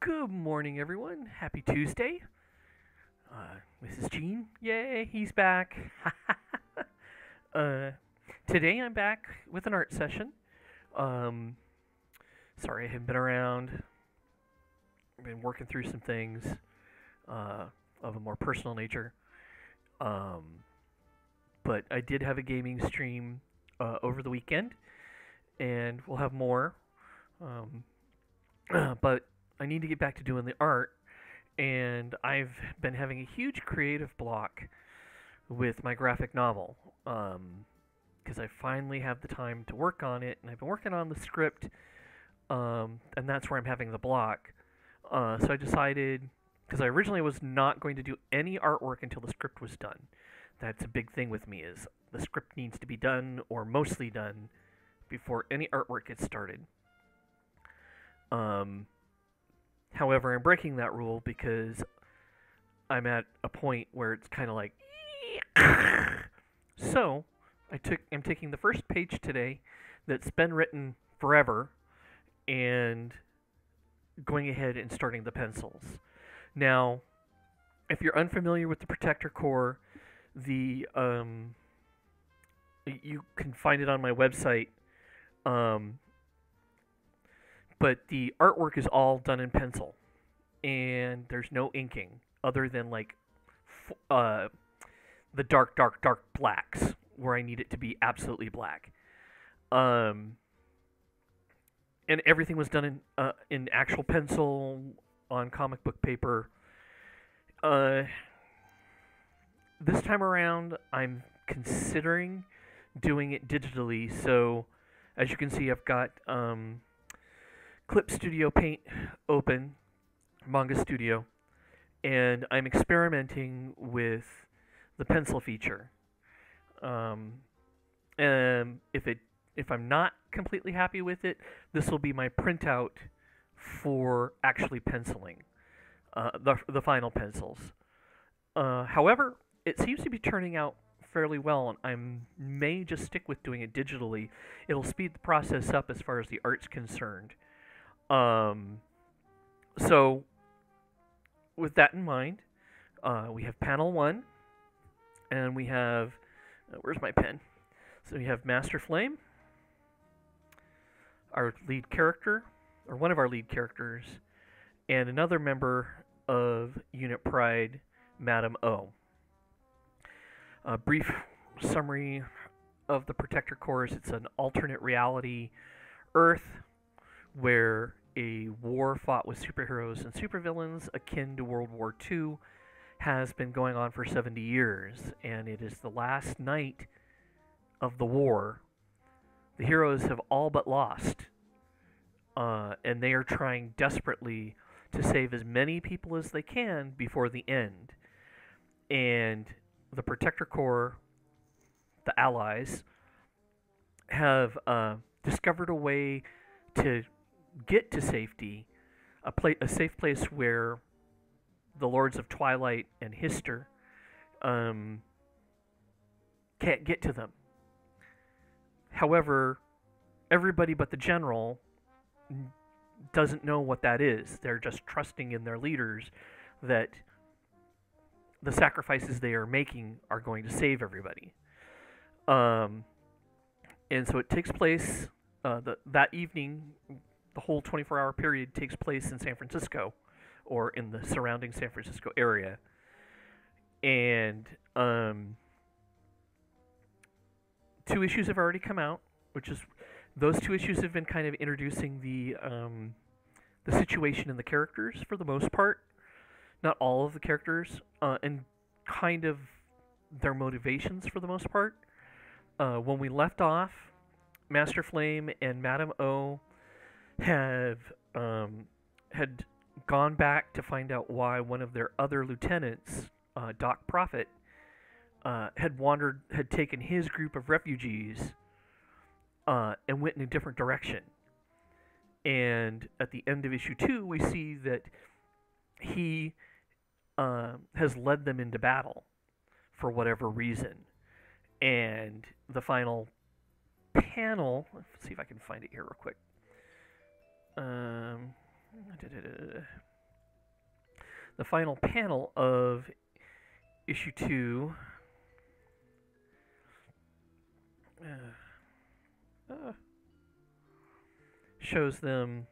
Good morning, everyone. Happy Tuesday. Mrs. Jean, yay, he's back. uh, Today I'm back with an art session. Um, Sorry I haven't been around. I've been working through some things uh, of a more personal nature. Um, but I did have a gaming stream over the weekend, and we'll have more. Um, but I need to get back to doing the art, and I've been having a huge creative block with my graphic novel because I finally have the time to work on it, and I've been working on the script, and that's where I'm having the block. So I decided, because I originally was not going to do any artwork until the script was done. That's a big thing with me, is the script needs to be done, or mostly done, before any artwork gets started. Um, However, I'm breaking that rule because I'm at a point where it's kind of like. So, I'm taking the first page today that's been written forever and going ahead and starting the pencils. Now, if you're unfamiliar with the Protector Core, the you can find it on my website. Um, but the artwork is all done in pencil, and there's no inking other than like the dark blacks where I need it to be absolutely black. Um, and everything was done in actual pencil on comic book paper. Uh, this time around, I'm considering doing it digitally. So, as you can see, I've got Clip Studio Paint open, Manga Studio, and I'm experimenting with the pencil feature. And if I'm not completely happy with it, this will be my printout for actually penciling the final pencils. However, it seems to be turning out fairly well, and I may just stick with doing it digitally. It'll speed the process up as far as the art's concerned. So, with that in mind, we have panel 1, and we have. Where's my pen? So we have Master Flame, our lead character, or one of our lead characters, and another member of Unit Pride, Madam O. A brief summary of the Protector Corps: it's an alternate reality Earth where a war fought with superheroes and supervillains akin to World War II has been going on for 70 years, and it is the last night of the war. The heroes have all but lost, and they are trying desperately to save as many people as they can before the end. And the Protector Corps, the Allies, have discovered a way to get to safety, a safe place where the Lords of Twilight and Hister can't get to them. However, everybody but the general doesn't know what that is. They're just trusting in their leaders that the sacrifices they are making are going to save everybody. And so it takes place that evening. The whole 24-hour period takes place in San Francisco, or in the surrounding San Francisco area. And 2 issues have already come out, which is those 2 issues have been kind of introducing the situation and the characters for the most part, not all of the characters, and kind of their motivations for the most part. When we left off, Master Flame and Madam O had gone back to find out why one of their other lieutenants, Doc Prophet, had taken his group of refugees and went in a different direction. And at the end of issue 2, we see that he has led them into battle for whatever reason. And the final panel, let's see if I can find it here real quick. the final panel of issue 2 shows them.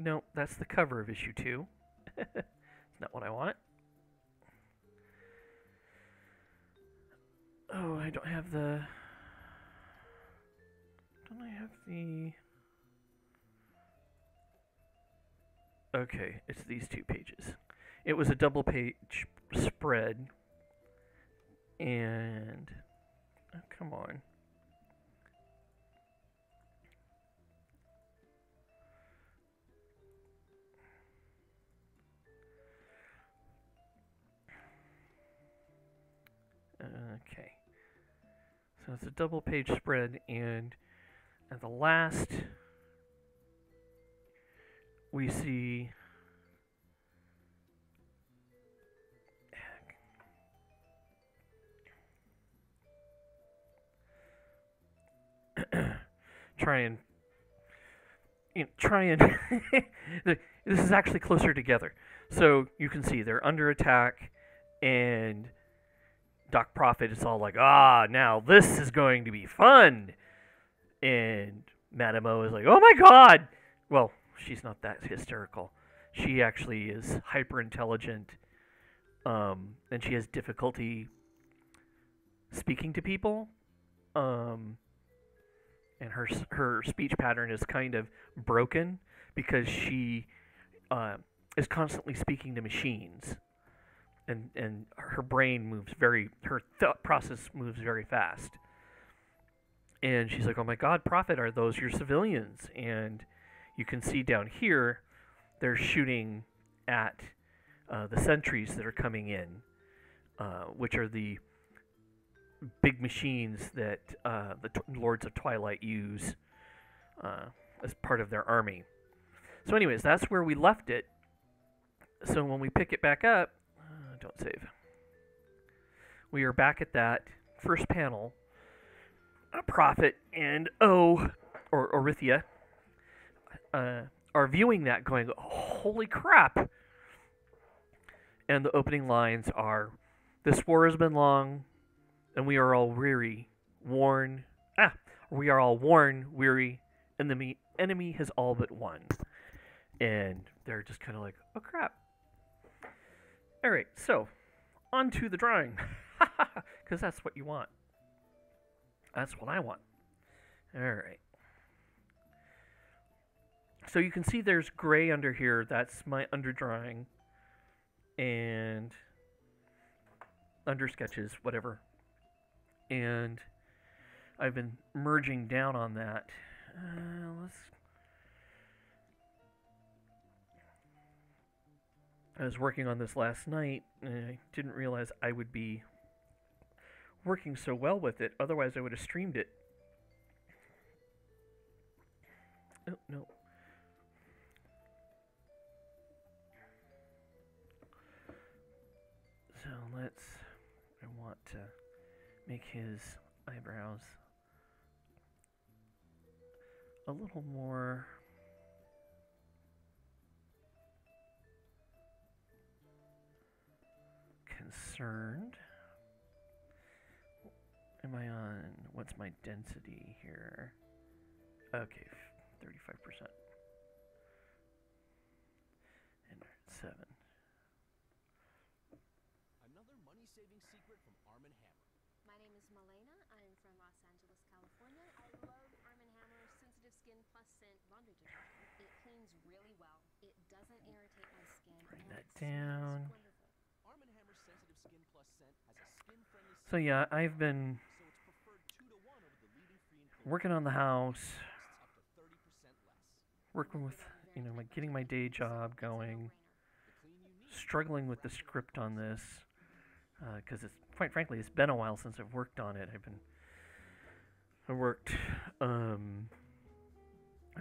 No, that's the cover of issue 2. It's not what I want. Oh, I don't have the. Don't I have the. Okay, it's these 2 pages. It was a double page spread. And. Oh, come on. Okay. So it's a double page spread, and at the last we see try and this is actually closer together. So you can see they're under attack, and Doc Prophet is all like, now this is going to be fun. And Madame O is like, oh my god! Well, she's not that hysterical. She actually is hyper intelligent, and she has difficulty speaking to people. And her speech pattern is kind of broken because she is constantly speaking to machines. And her brain moves her thought process moves very fast. And she's like, oh my god, Prophet, are those your civilians? And you can see down here, they're shooting at the sentries that are coming in, which are the big machines that the Lords of Twilight use as part of their army. So anyways, that's where we left it. So when we pick it back up, don't save. We are back at that first panel. Prophet and Orithia are viewing that going, holy crap. And the opening lines are, this war has been long, and we are all weary, worn. We are all worn, weary, and the enemy has all but won. And they're just kind of like, oh crap. Alright, so, on to the drawing. Because that's what you want. That's what I want. Alright. So you can see there's gray under here. That's my underdrawing. And under sketches, whatever. And I've been merging down on that. I was working on this last night, and I didn't realize I would be working so well with it. Otherwise, I would have streamed it. Oh, no. So I want to make his eyebrows a little more concerned. Am I on, what's my density here? Okay, 35%. And 7. Another money-saving secret from Arm & Hammer. My name is Malena. I'm from Los Angeles, California. I love Arm & Hammer's Sensitive Skin Plus Scent Laundry Detergent. It cleans really well. It doesn't irritate my skin. Bring and that it down. smells wonderful. Arm & Hammer's Sensitive Skin Plus Scent has a skin-friendly So yeah, I've been so it's preferred 2 to 1 over the leading free and working on the house, costs up to 30% less. working with, like getting my day job going, The clean you need. struggling with the script on this, because it's, quite frankly, it's been a while since I've worked on it. I've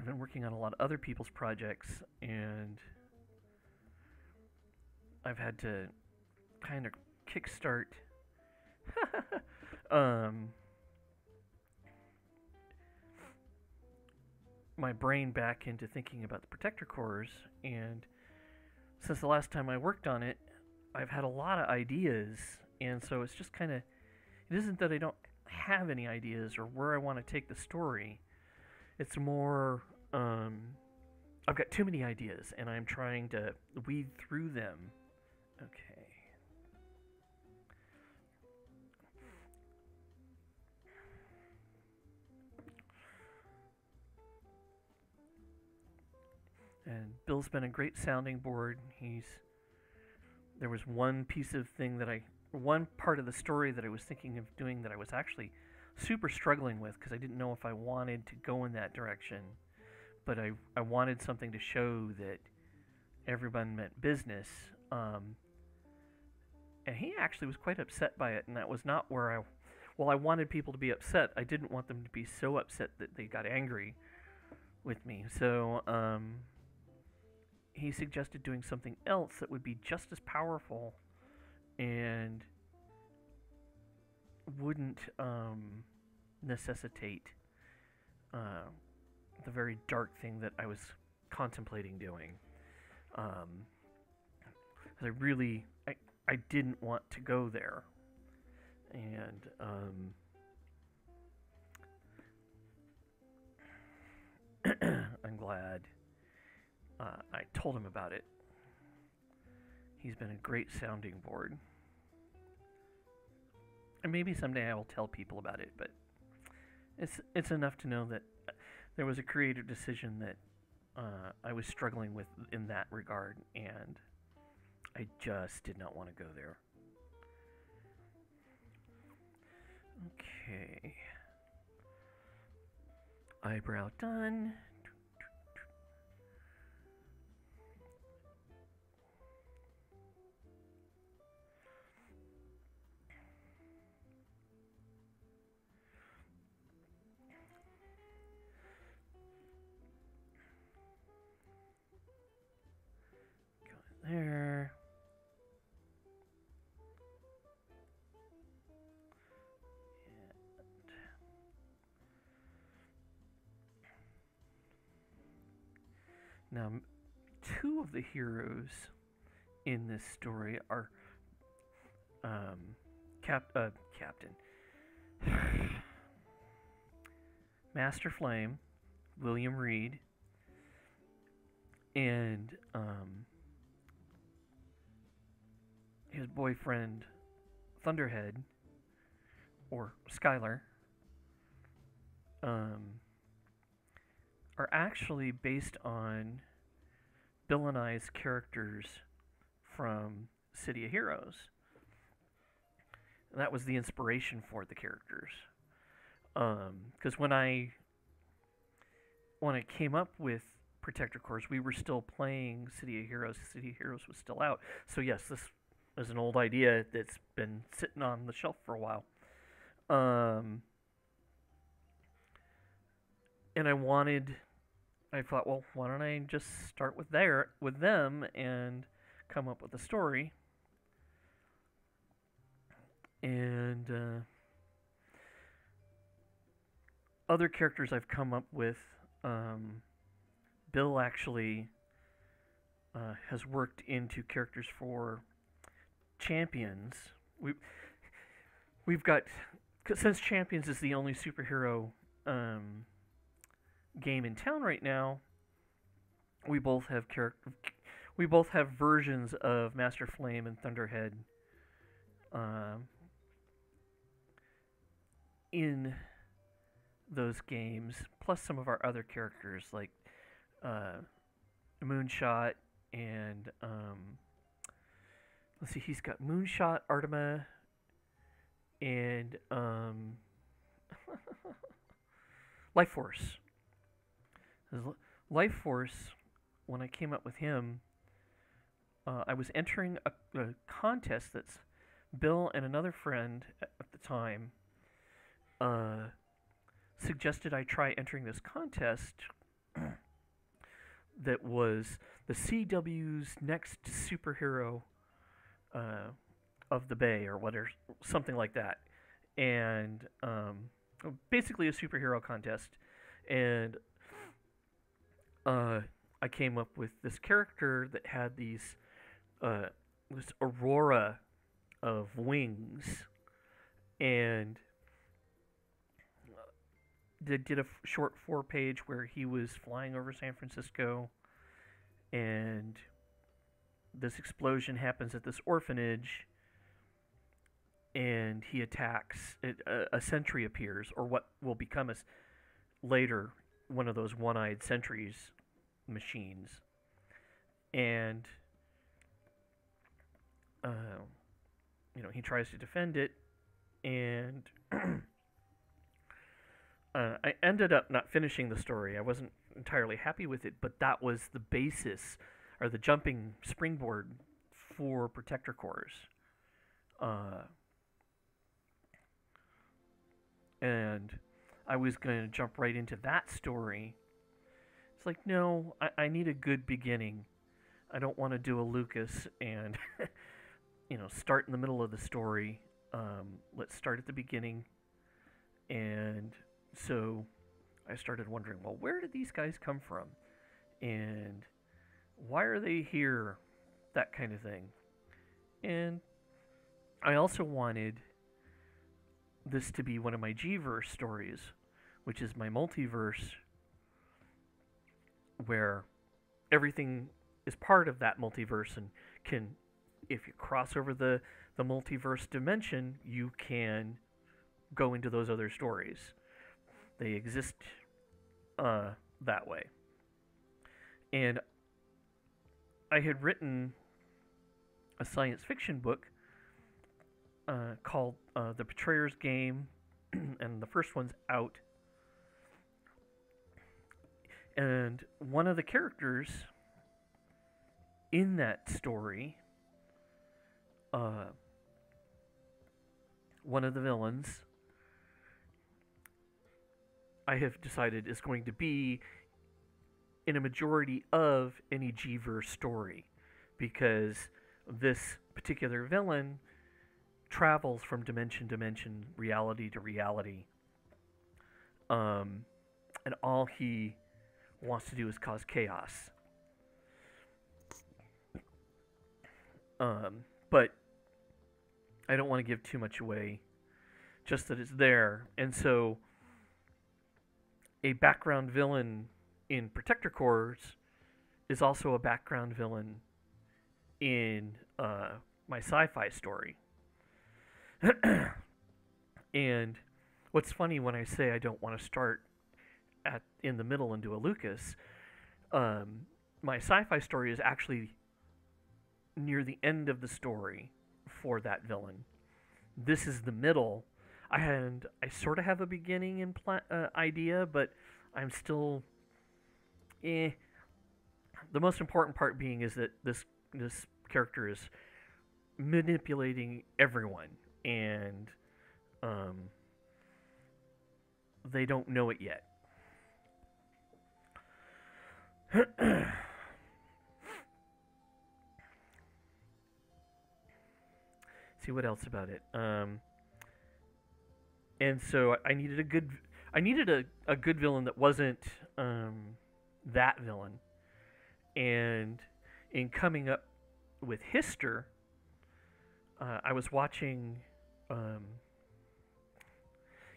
been working on a lot of other people's projects, and I've had to kind of kickstart my brain back into thinking about the protector cores, and since the last time I worked on it, I've had a lot of ideas, and so it's just kind of. It isn't that I don't have any ideas or where I want to take the story. It's more. I've got too many ideas, and I'm trying to weed through them. Okay. And Bill's been a great sounding board. There was one piece of thing one part of the story that I was thinking of doing that I was actually super struggling with because I didn't know if I wanted to go in that direction. But I wanted something to show that everyone meant business. And he actually was quite upset by it, and that was not where While I wanted people to be upset, I didn't want them to be so upset that they got angry with me. So, he suggested doing something else that would be just as powerful and wouldn't necessitate the very dark thing that I was contemplating doing. I didn't want to go there, and I'm glad I told him about it. He's been a great sounding board. And maybe someday I will tell people about it, but it's enough to know that there was a creative decision that I was struggling with in that regard, and I just did not want to go there. Okay. Eyebrow done. There. Now, two of the heroes in this story are Captain Master Flame, William Reed, and his boyfriend Thunderhead, or Skylar, are actually based on Bill and I's characters from City of Heroes. And that was the inspiration for the characters. Because when I came up with Protector Corps, we were still playing City of Heroes. City of Heroes was still out. So yes, this is an old idea that's been sitting on the shelf for a while. And I thought, well, why don't I just start with them and come up with a story. And other characters I've come up with, Bill actually has worked into characters for Champions. We've got, since Champions is the only superhero game in town right now, we both have versions of Master Flame and Thunderhead in those games, plus some of our other characters like Moonshot and let's see, he's got Moonshot, Artima, and Life Force. Life Force, when I came up with him, I was entering a contest that's Bill and another friend at the time suggested I try entering this contest that was the CW's next superhero of the Bay, or whatever, something like that. And basically a superhero contest. And I came up with this character that had these uh, this aurora of wings, and did a short 4-page where he was flying over San Francisco, and this explosion happens at this orphanage, and he attacks. A sentry appears, or what will become later one of those one-eyed sentries machines, and he tries to defend it, and I ended up not finishing the story. I wasn't entirely happy with it, but that was the basis, or the jumping springboard for Protector Corps. And I was going to jump right into that story. It's like, no, I need a good beginning. I don't want to do a Lucas and, start in the middle of the story. Let's start at the beginning. And so I started wondering, well, where did these guys come from? And why are they here? That kind of thing. And I also wanted this to be one of my G-verse stories, which is my multiverse, where everything is part of that multiverse, and if you cross over the multiverse dimension, you can go into those other stories. They exist that way. And I had written a science fiction book called The Betrayer's Game, and the first one's out. And one of the characters in that story, one of the villains, I have decided is going to be in a majority of any G-verse story, because this particular villain travels from dimension to dimension, reality to reality, and all he wants to do is cause chaos. But I don't want to give too much away, just that it's there. And so a background villain in Protector Corps is also a background villain in my sci-fi story. And what's funny, when I say I don't want to start in the middle and do a Lucas, my sci-fi story is actually near the end of the story for that villain. This is the middle. I sort of have a beginning and idea, but I'm still The most important part being is that this character is manipulating everyone, and they don't know it yet. See what else about it. And so I needed a good villain that wasn't that villain. And in coming up with Hister, I was watching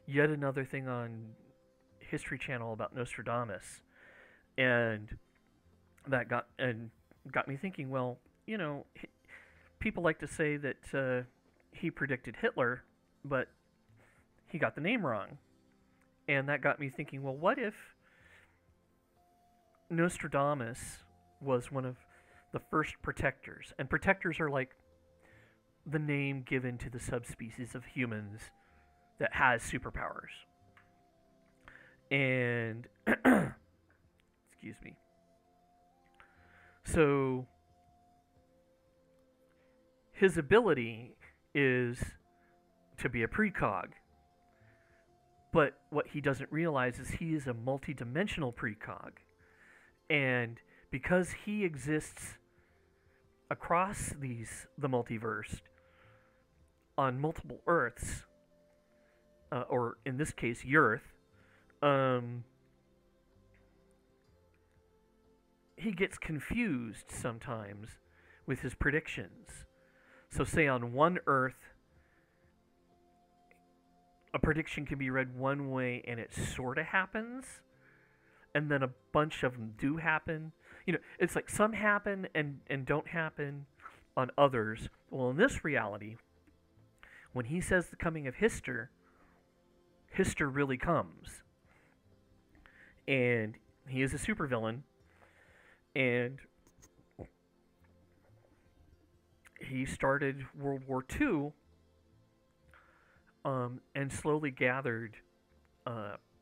yet another thing on History Channel about Nostradamus, and that got me thinking. Well, people like to say that he predicted Hitler, but he got the name wrong, and that got me thinking. Well, what if Nostradamus was one of the first protectors? And protectors are like the name given to the subspecies of humans that has superpowers. And excuse me. So his ability is to be a precog. But what he doesn't realize is he is a multi-dimensional precog. And because he exists across the multiverse on multiple Earths, or in this case, Earth, he gets confused sometimes with his predictions. So, say on one Earth, a prediction can be read one way and it sort of happens, and then a bunch of them do happen. It's like some happen and don't happen on others. Well, in this reality, when he says the coming of Hister really comes. And he is a supervillain, and he started World War II, and slowly gathered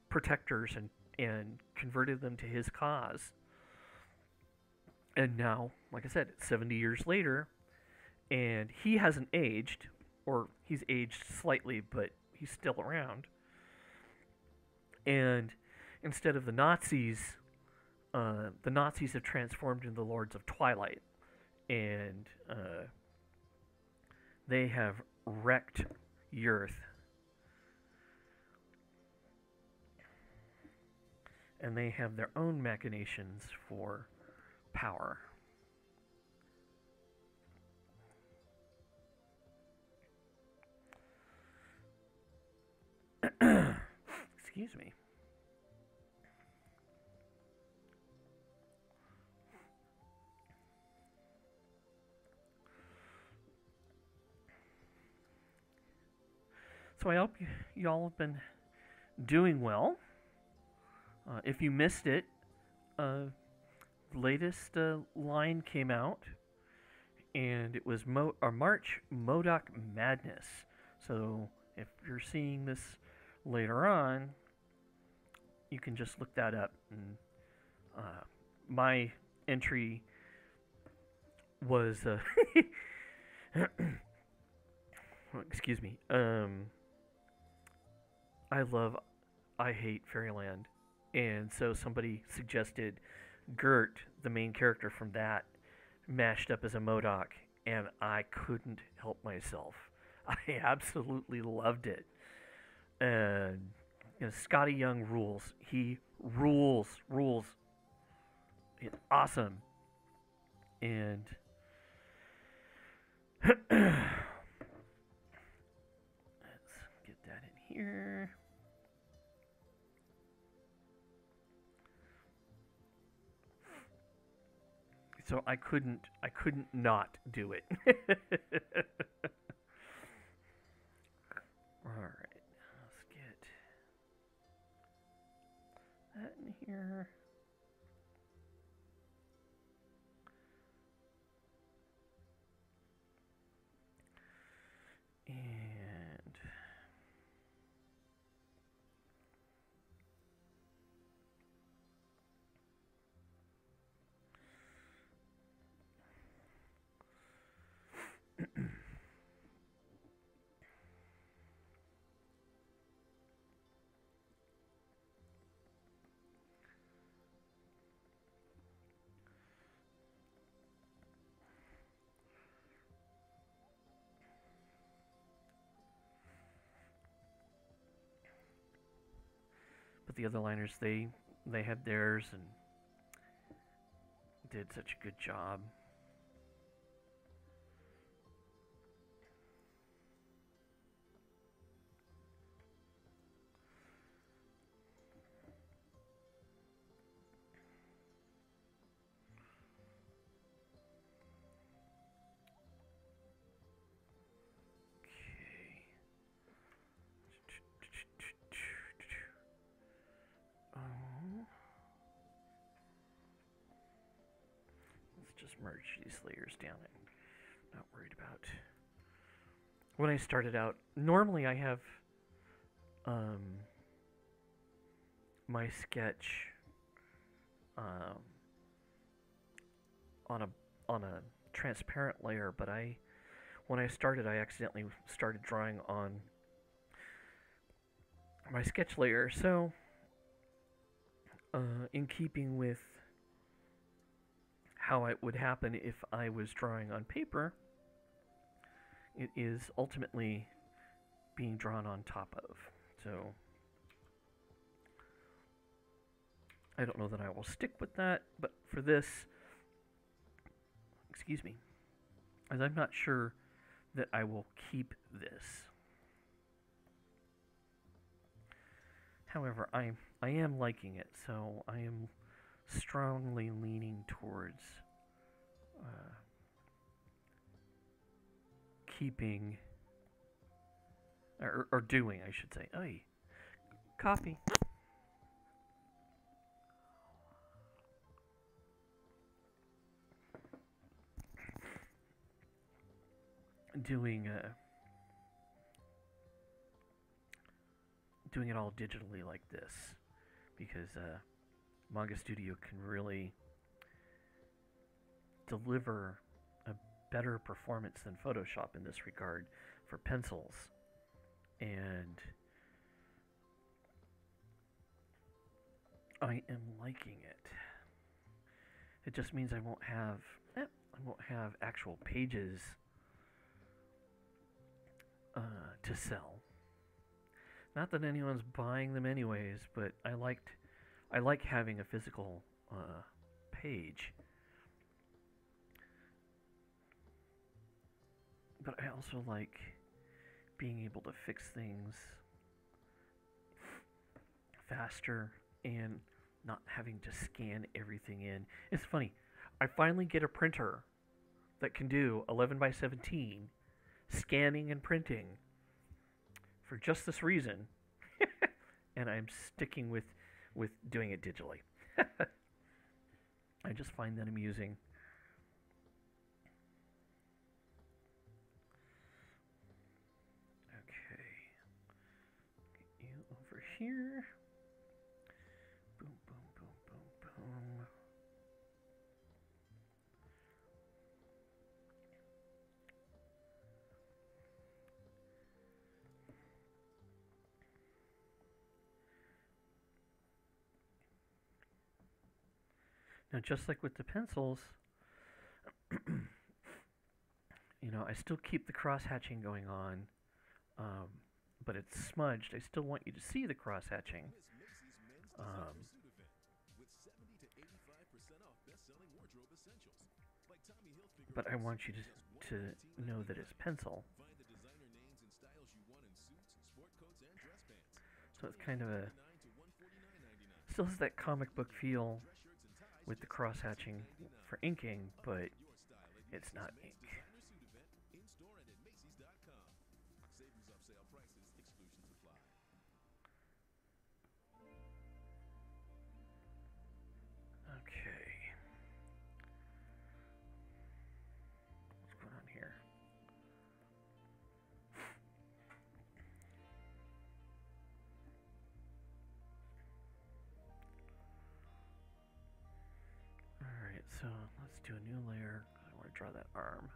protectors and converted them to his cause. And now, like I said, 70 years later, and he hasn't aged, or he's aged slightly, but he's still around. And instead of the Nazis have transformed into the Lords of Twilight, and they have wrecked Earth. And they have their own machinations for power. Excuse me. So I hope y'all have been doing well. If you missed it, the latest line came out, and it was March MODOK Madness. So if you're seeing this later on, you can just look that up. And my entry was excuse me. I hate Fairyland, and so somebody suggested Gert, the main character from that, mashed up as a MODOK, and I couldn't help myself. I absolutely loved it. And Scotty Young rules. He rules. It's awesome. And let's get that in here. So I couldn't not do it. All right, let's get that in here. And but the other liners, they had theirs and did such a good job. Just merge these layers down. I'm not worried about. When I started out, normally I have my sketch on a transparent layer, but when I started, I accidentally started drawing on my sketch layer. So in keeping with how it would happen if I was drawing on paper, it is ultimately being drawn on top of. So I don't know that I will stick with that, but for this, excuse me, as I'm not sure that I will keep this. However, I am liking it, so I am strongly leaning towards keeping or doing, I should say. Ay, coffee. Doing doing it all digitally like this, because Manga Studio can really deliver a better performance than Photoshop in this regard for pencils. And I am liking it. It just means I won't have actual pages to sell. Not that anyone's buying them anyways, but I like having a physical page. But I also like being able to fix things faster and not having to scan everything in. It's funny. I finally get a printer that can do 11 by 17 scanning and printing for just this reason. And I'm sticking with doing it digitally. I just find that amusing. Okay. Get you over here. Boom, boom, boom, boom, boom. Now, just like with the pencils, I still keep the cross-hatching going on, but it's smudged. I still want you to see the cross-hatching. But I want you to know that it's pencil. So it's kind of still has that comic book feel with the cross-hatching for inking, but it's not ink. Okay. What's going on here? Alright, so let's do a new layer. I want to draw that arm.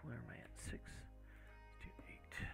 Where am I at? 6. Let's do 8.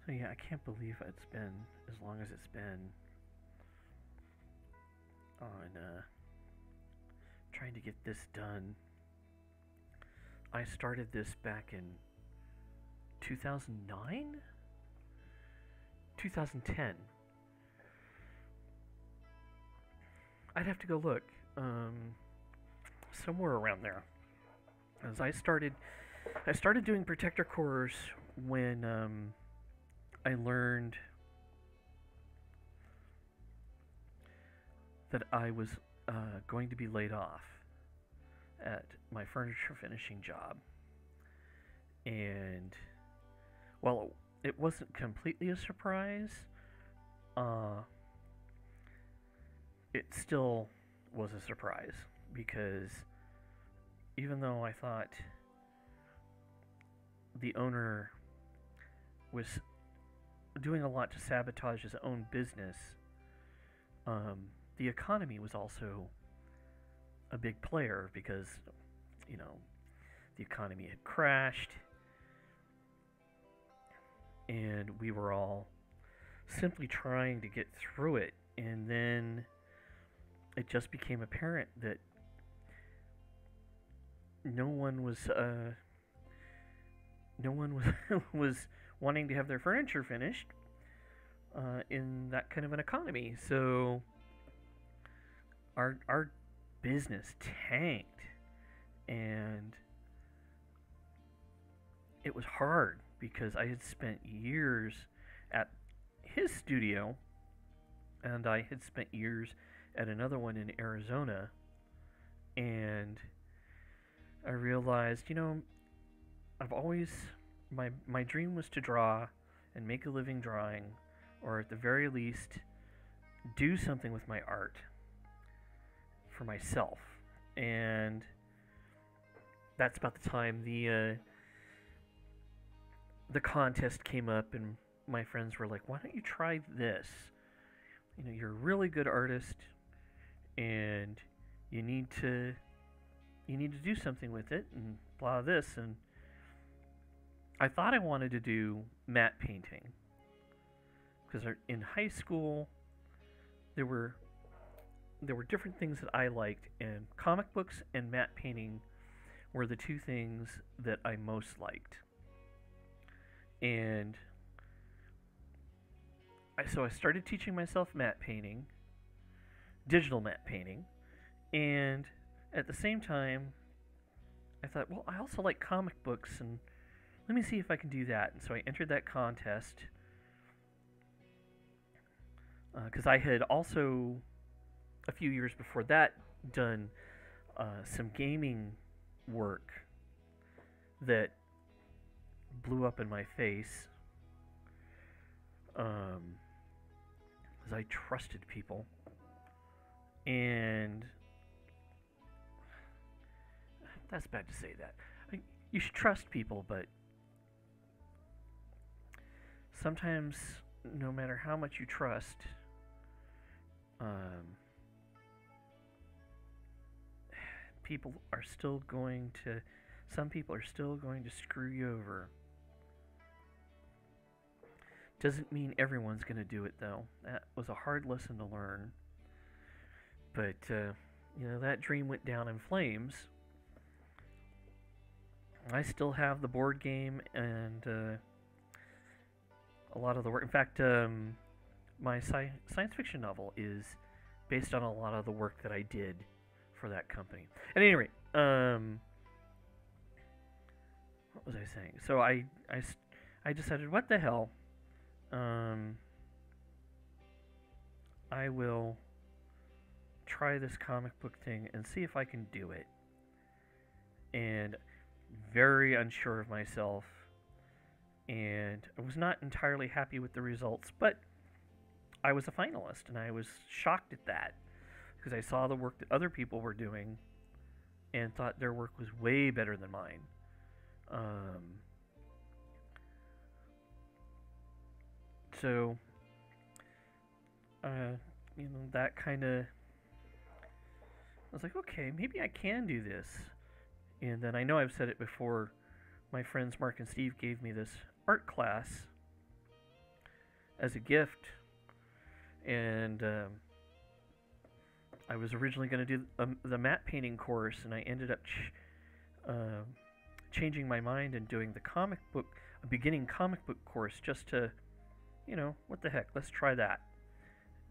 So yeah, I can't believe it's been as long as it's been on trying to get this done. I started this back in 2009? 2010. I'd have to go look. Somewhere around there. As I started doing protector cores when I learned that I was going to be laid off at my furniture finishing job. And while it wasn't completely a surprise, it still was a surprise because even though I thought the owner was doing a lot to sabotage his own business, the economy was also a big player because, you know, the economy had crashed and we were all simply trying to get through it. And then it just became apparent that no one was was wanting to have their furniture finished in that kind of an economy. So our business tanked, and it was hard because I had spent years at his studio, and I had spent years at another one in Arizona, and I realized, you know, I've always my dream was to draw and make a living drawing, or at the very least do something with my art for myself. And that's about the time the contest came up, and my friends were like, "Why don't you try this? You know, you're a really good artist, and you need to do something with it, and blah this." And I thought I wanted to do matte painting because in high school there were different things that I liked, and comic books and matte painting were the two things that I most liked. And so I started teaching myself matte painting, digital matte painting, and at the same time I thought, well, I also like comic books, and let me see if I can do that. And so I entered that contest because I had also, a few years before that, done some gaming work that blew up in my face because I trusted people. And that's bad to say that. You should trust people, but sometimes, no matter how much you trust, some people are still going to screw you over. Doesn't mean everyone's going to do it, though. That was a hard lesson to learn. But, you know, that dream went down in flames. I still have the board game and a lot of the work. In fact, my science fiction novel is based on a lot of the work that I did for that company. At any rate, what was I saying? So I decided, what the hell? I will try this comic book thing and see if I can do it. And very unsure of myself, and I was not entirely happy with the results, but I was a finalist, and I was shocked at that because I saw the work that other people were doing and thought their work was way better than mine. So, you know, that kind of, I was like, okay, maybe I can do this. And then I know I've said it before, my friends Mark and Steve gave me this art class as a gift, and I was originally going to do the matte painting course, and I ended up changing my mind and doing a beginning comic book course, just to, you know, what the heck, let's try that.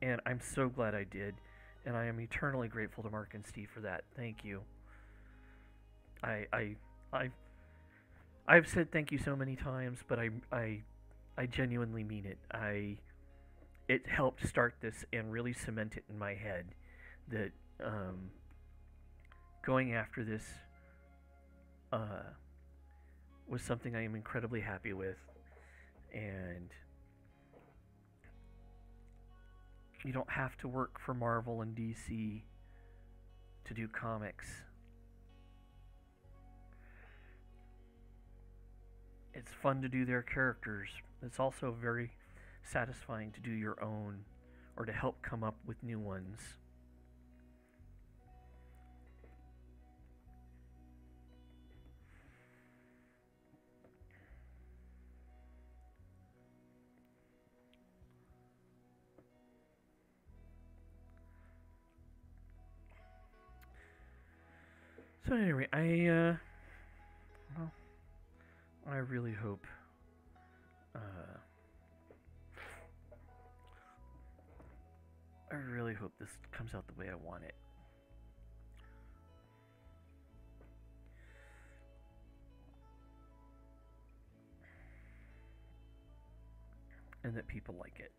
And I'm so glad I did, and I am eternally grateful to Mark and Steve for that. Thank you. I I've I've said thank you so many times, but I genuinely mean it. It helped start this and really cement it in my head that um, going after this uh, was something I am incredibly happy with, and you don't have to work for Marvel and DC to do comics. It's fun to do their characters. It's also very satisfying to do your own or to help come up with new ones. So anyway, well, I really hope uh, I really hope this comes out the way I want it. And that people like it.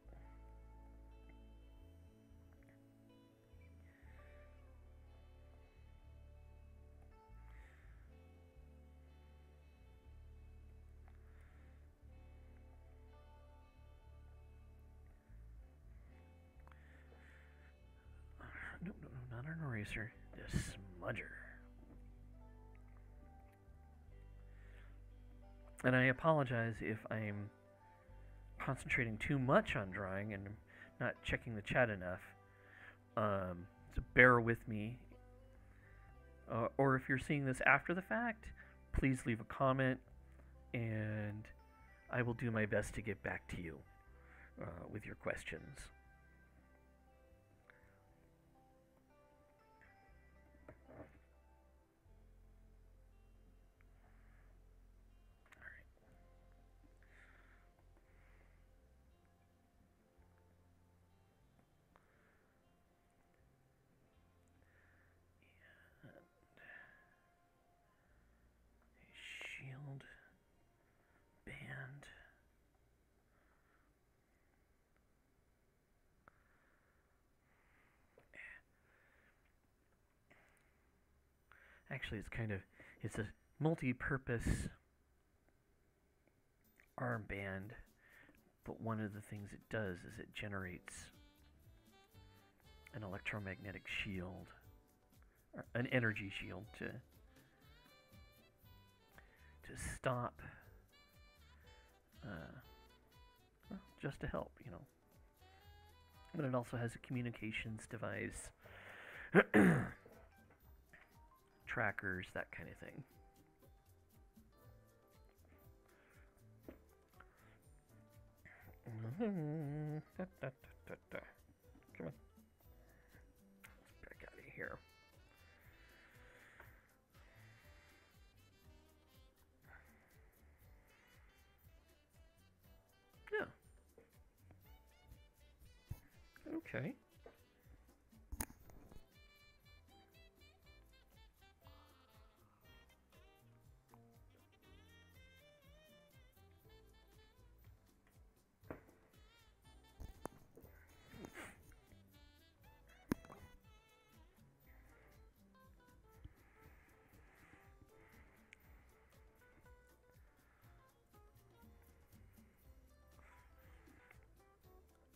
No, no, no, not an eraser. The smudger. And I apologize if I'm concentrating too much on drawing and not checking the chat enough. So bear with me. Or if you're seeing this after the fact, please leave a comment and I will do my best to get back to you with your questions. Shield band. Actually, it's a multi-purpose armband, but one of the things it does is it generates an electromagnetic shield, or an energy shield to stop, well, just to help, you know. But it also has a communications device, trackers, that kind of thing. Come on. Let's back out of here. Yeah. Okay.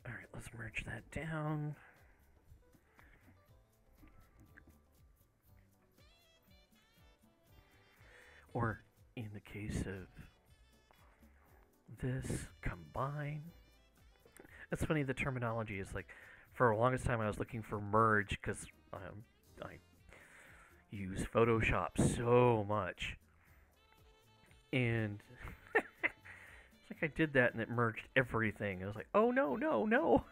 All right, let's merge that down. Or in the case of this, combine. It's funny, the terminology is like, for the longest time I was looking for merge because I use Photoshop so much. And it's like I did that and it merged everything. I was like, oh no, no, no.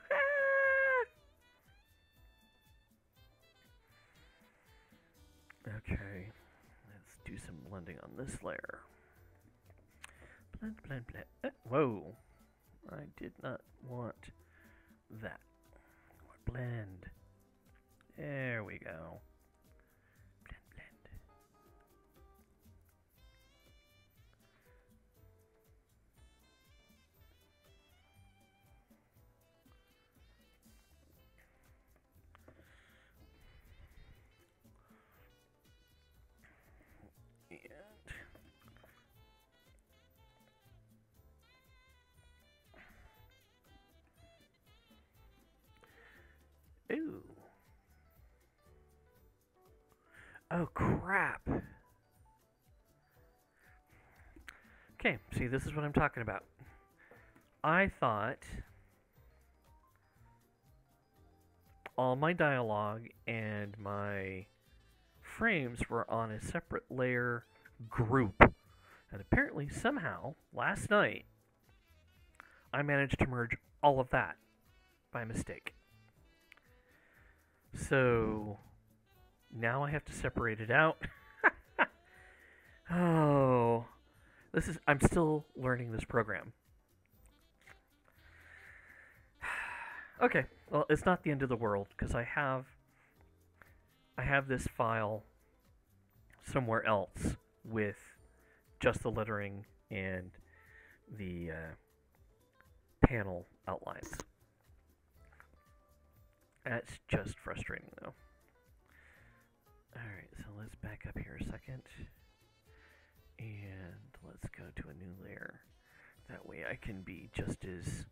Okay, let's do some blending on this layer. Blend, blend, blend. Whoa, I did not want that. Blend. There we go. Blend, blend. Oh, crap. Okay, see, this is what I'm talking about. I thought all my dialogue and my frames were on a separate layer group. And apparently, somehow, last night, I managed to merge all of that by mistake. So now I have to separate it out. Oh, I'm still learning this program. Okay, well, it's not the end of the world because I have this file somewhere else with just the lettering and the panel outlines. That's just frustrating, though. Alright, so let's back up here a second. And let's go to a new layer. That way I can be just as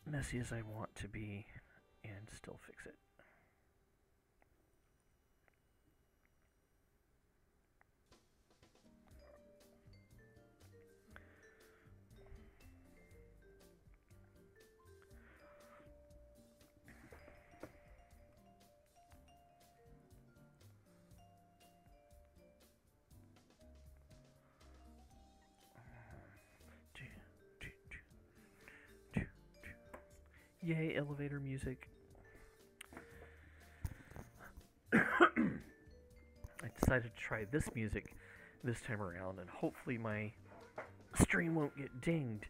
messy as I want to be and still fix it. Yay, elevator music. I decided to try this music this time around, and hopefully my stream won't get dinged.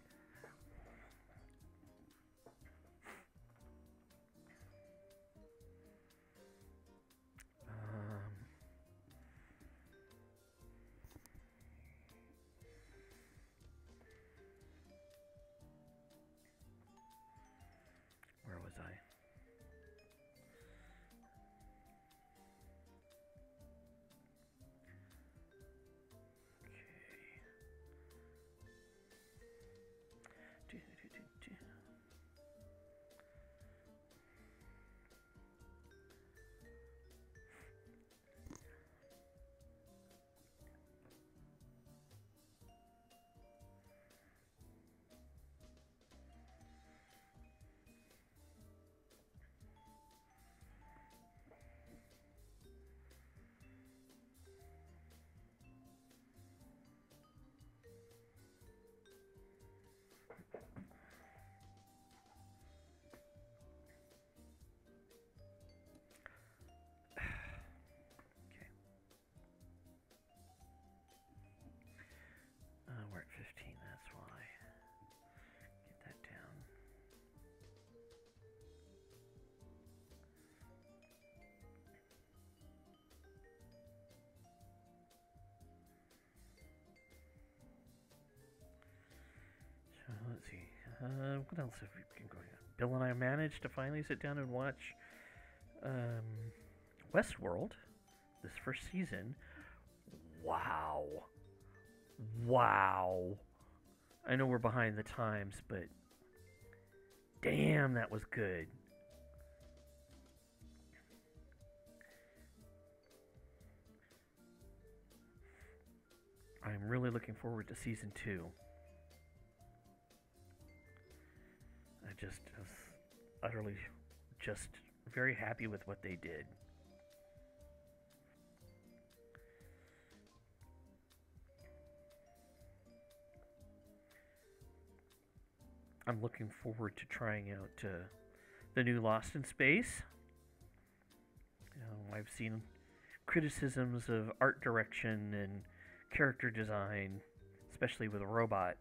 Where was I? We're at 15, that's why. Get that down. So let's see. What else have we been going on? Bill and I managed to finally sit down and watch Westworld, this first season. Wow. Wow. I know we're behind the times, but damn, that was good. I'm really looking forward to season 2. I just was utterly just very happy with what they did. I'm looking forward to trying out the new Lost in Space. I've seen criticisms of art direction and character design, especially with a robot.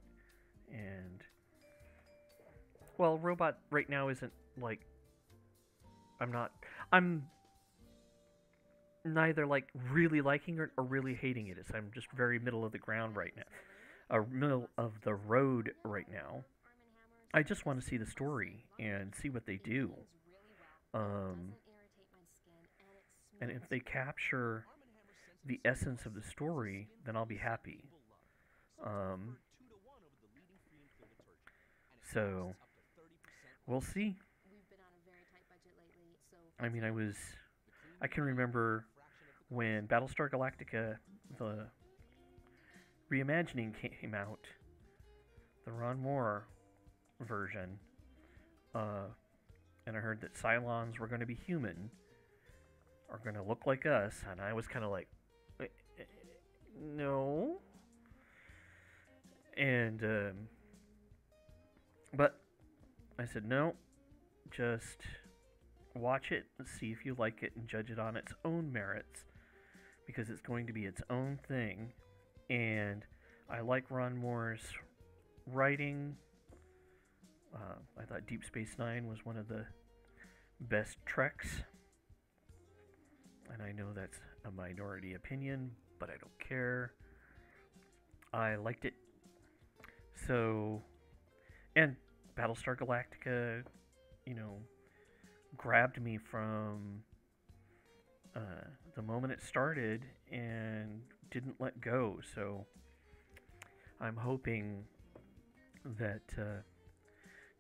And, well, robot right now isn't like, I'm neither like really liking it or really hating it. I'm just very middle of the ground right now, middle of the road right now. I just want to see the story and see what they do. And if they capture the essence of the story, then I'll be happy. So, we'll see. I mean, I can remember when Battlestar Galactica, the reimagining came out, the Ron Moore version, and I heard that Cylons were going to be human, are going to look like us, and I was kind of like, no. And but I said no, just watch it and see if you like it and judge it on its own merits, because it's going to be its own thing. And I like Ron Moore's writing. I thought Deep Space Nine was one of the best Treks, and I know that's a minority opinion, but I don't care. I liked it. So, and Battlestar Galactica, grabbed me from the moment it started and didn't let go. So, I'm hoping that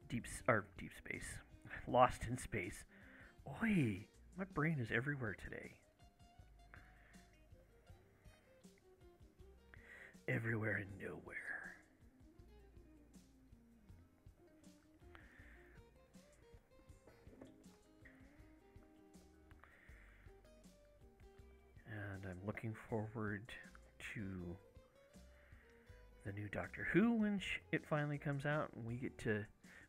Deep Space, Lost in Space. Oi, my brain is everywhere today. Everywhere and nowhere. And I'm looking forward to the new Doctor Who when it finally comes out and we get to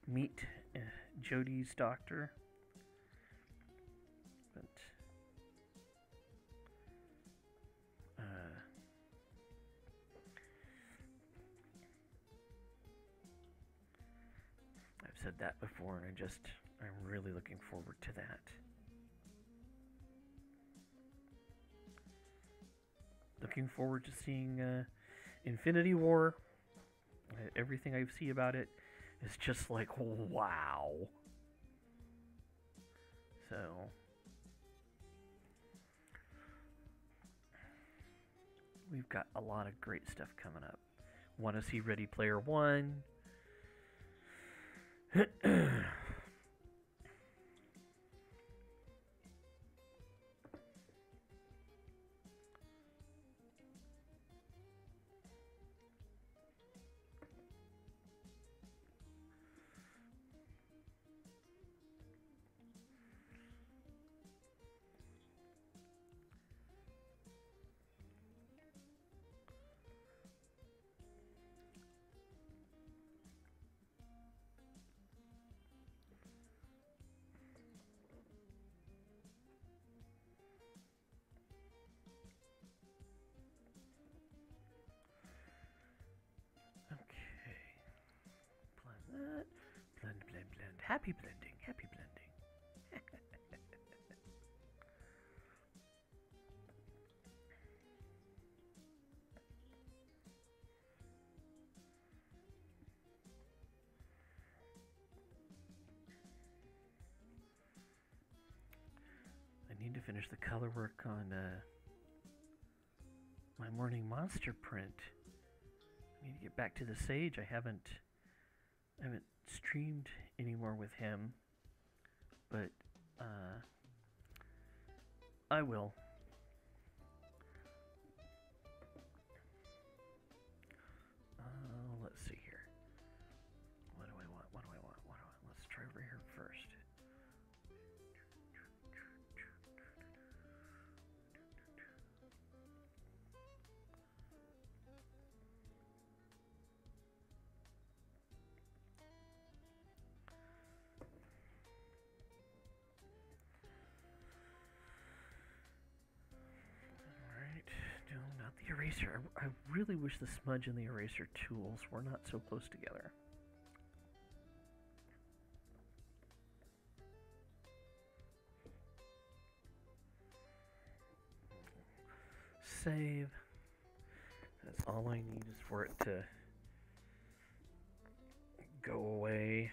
meet Jodie's doctor. But I've said that before, and I'm really looking forward to that. Looking forward to seeing Infinity War. Everything I see about it is just like, wow. So, we've got a lot of great stuff coming up. Want to see Ready Player One? Blend. Happy blending. I need to finish the color work on my Morning Monster print. I need to get back to the Sage. I haven't streamed anymore with him, but I will. Let's see here. What do I want? Let's try over here first. The eraser. I really wish the smudge and the eraser tools were not so close together. Save. That's all I need is for it to go away.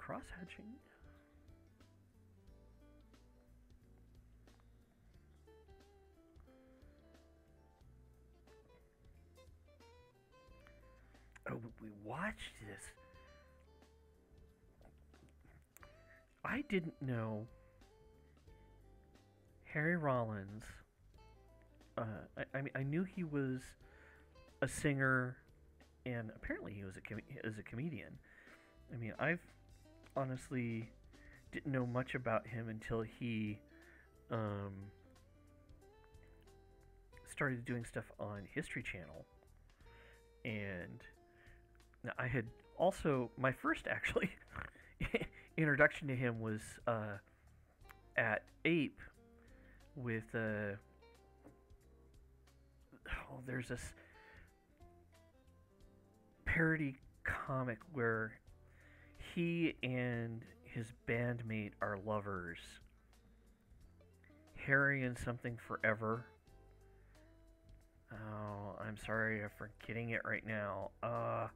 crosshatching. Oh, we watched this. I didn't know Harry Rollins. I mean, I knew he was a singer, and apparently he was a comedian. I mean, I've honestly didn't know much about him until he started doing stuff on History Channel, and now I had also my first actually introduction to him was at Ape with there's this parody comic where he and his bandmate are lovers. Harry and something forever. Oh, I'm sorry, I'm forgetting it right now. At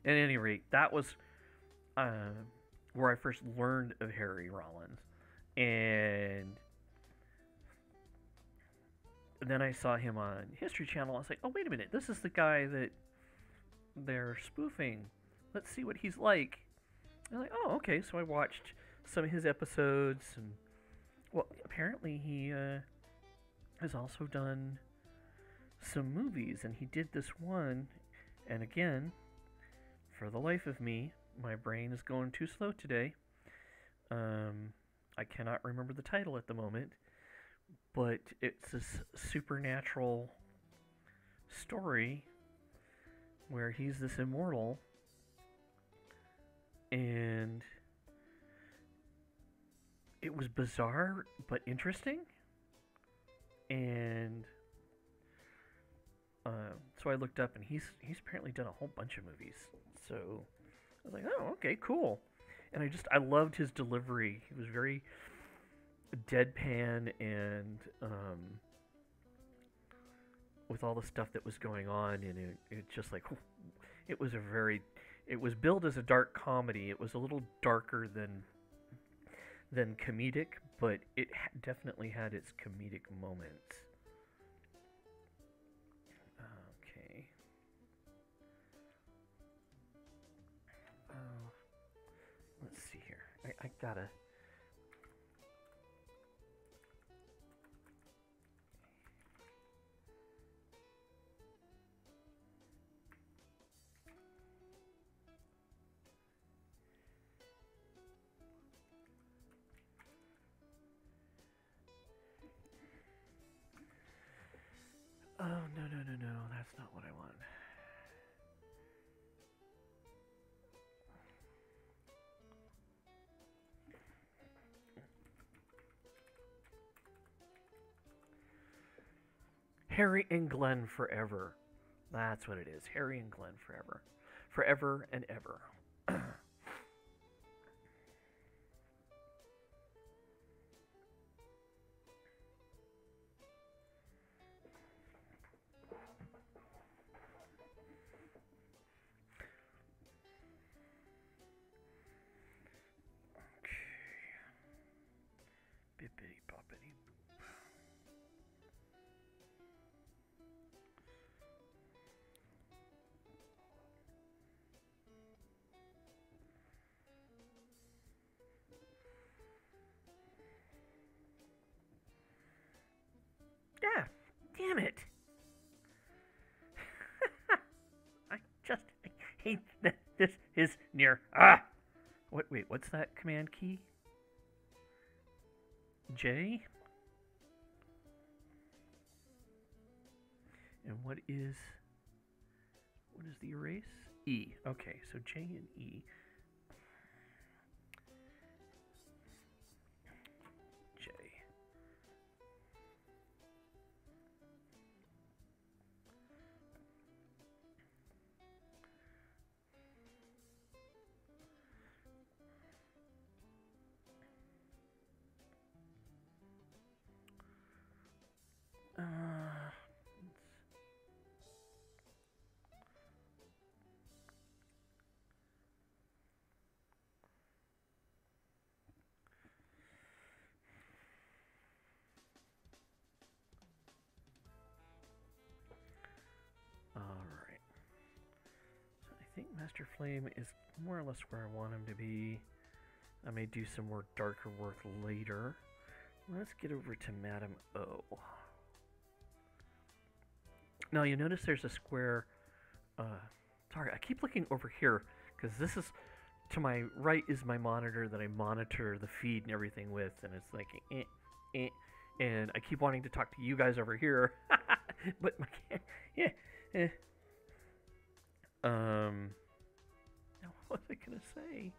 any rate, that was where I first learned of Harry Rollins, and then I saw him on History Channel. I was like, oh, wait a minute, this is the guy that they're spoofing. Let's see what he's like. And I'm like, oh, okay. So I watched some of his episodes, and well, apparently he has also done some movies, and he did this one. And again, for the life of me, my brain is going too slow today. I cannot remember the title at the moment, but it's this supernatural story where he's this immortal, and it was bizarre but interesting. And so I looked up, and he's apparently done a whole bunch of movies. So I was like, oh, okay, cool. And I loved his delivery. He was very deadpan, and with all the stuff that was going on, and it just like it was billed as a dark comedy. It was a little darker than comedic, but it definitely had its comedic moments. Okay. Let's see here. I gotta. Oh, no, that's not what I want. Harry and Glenn forever. That's what it is. Harry and Glenn forever. Forever and ever. Bippity boppity boop. Yeah, damn it. I hate that this is near. Wait, what's that command key? J? And what is the erase? E. Okay, so J and E. J. Master Flame is more or less where I want him to be. I may do some more darker work later. Let's get over to Madame O. Now you notice there's a square. Sorry, I keep looking over here because this is to my right is my monitor that I monitor the feed and everything with, and it's like and I keep wanting to talk to you guys over here, but my now what was I gonna say?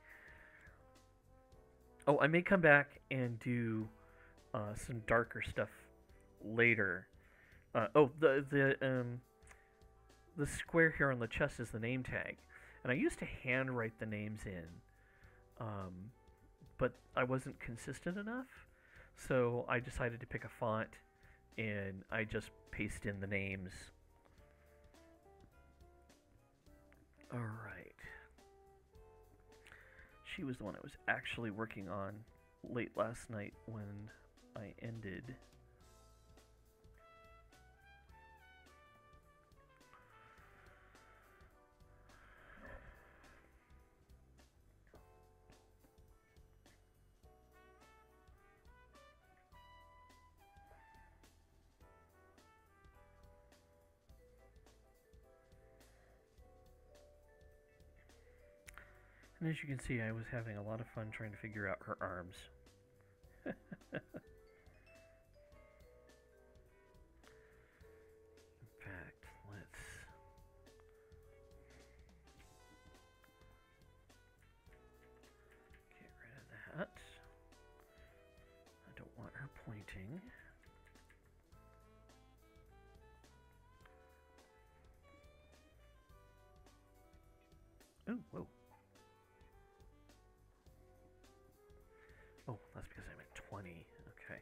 Oh, I may come back and do some darker stuff later. The square here on the chest is the name tag, and I used to handwrite the names in, but I wasn't consistent enough, so I decided to pick a font, and I just paste in the names. All right. She was the one I was actually working on late last night when I ended. And as you can see, I was having a lot of fun trying to figure out her arms. In fact, let's get rid of that. I don't want her pointing. Oh, whoa. Oh, that's because I'm at 20. Okay.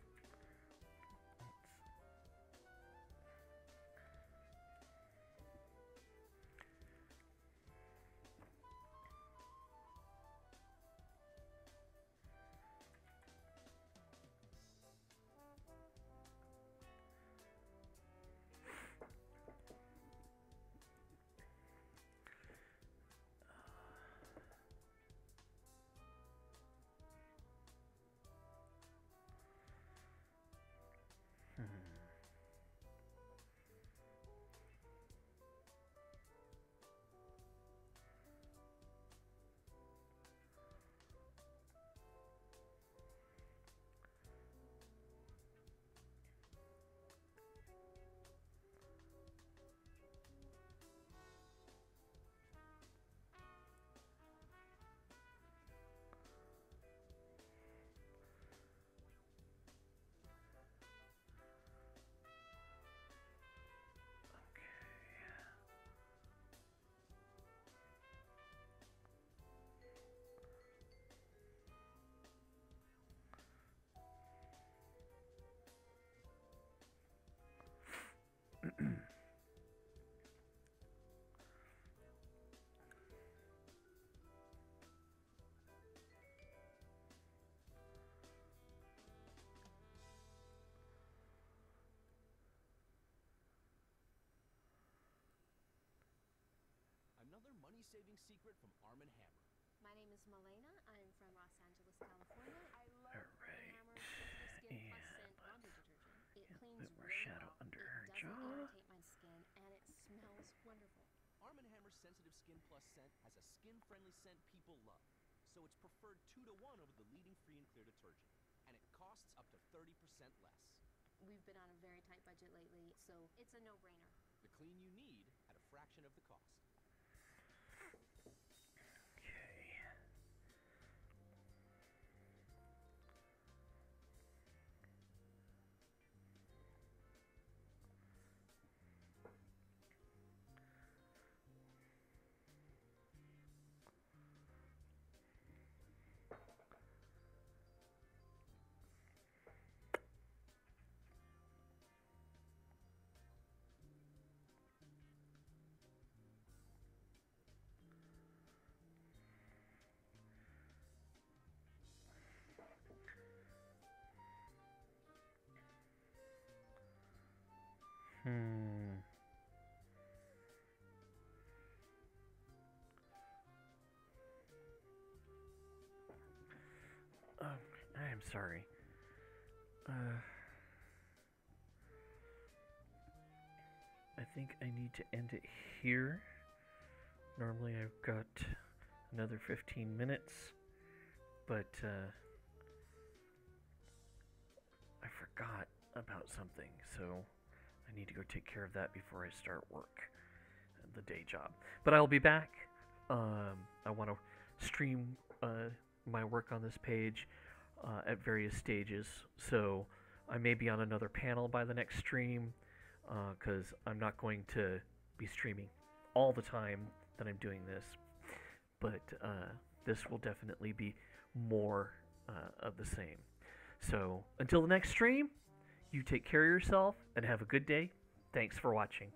Another money-saving secret from Arm & Hammer. My name is Malena. I'm from Los Angeles, California. I love All Arm & right. Hammer's Sensitive Skin Plus Scent Laundry Detergent. It cleans Bit more really shadow well. under It her doesn't jaw. irritate my skin, and it smells wonderful. Arm & Hammer's Sensitive Skin Plus scent has a skin-friendly scent people love, so it's preferred 2 to 1 over the leading free and clear detergent, and it costs up to 30% less. We've been on a very tight budget lately, so it's a no-brainer. The clean you need at a fraction of the cost. Okay. I am sorry. I think I need to end it here. Normally I've got another 15 minutes, but I forgot about something, so I need to go take care of that before I start work, the day job. But I'll be back. I want to stream my work on this page at various stages, so I may be on another panel by the next stream, because I'm not going to be streaming all the time that I'm doing this, but this will definitely be more of the same. So until the next stream, you take care of yourself and have a good day. Thanks for watching.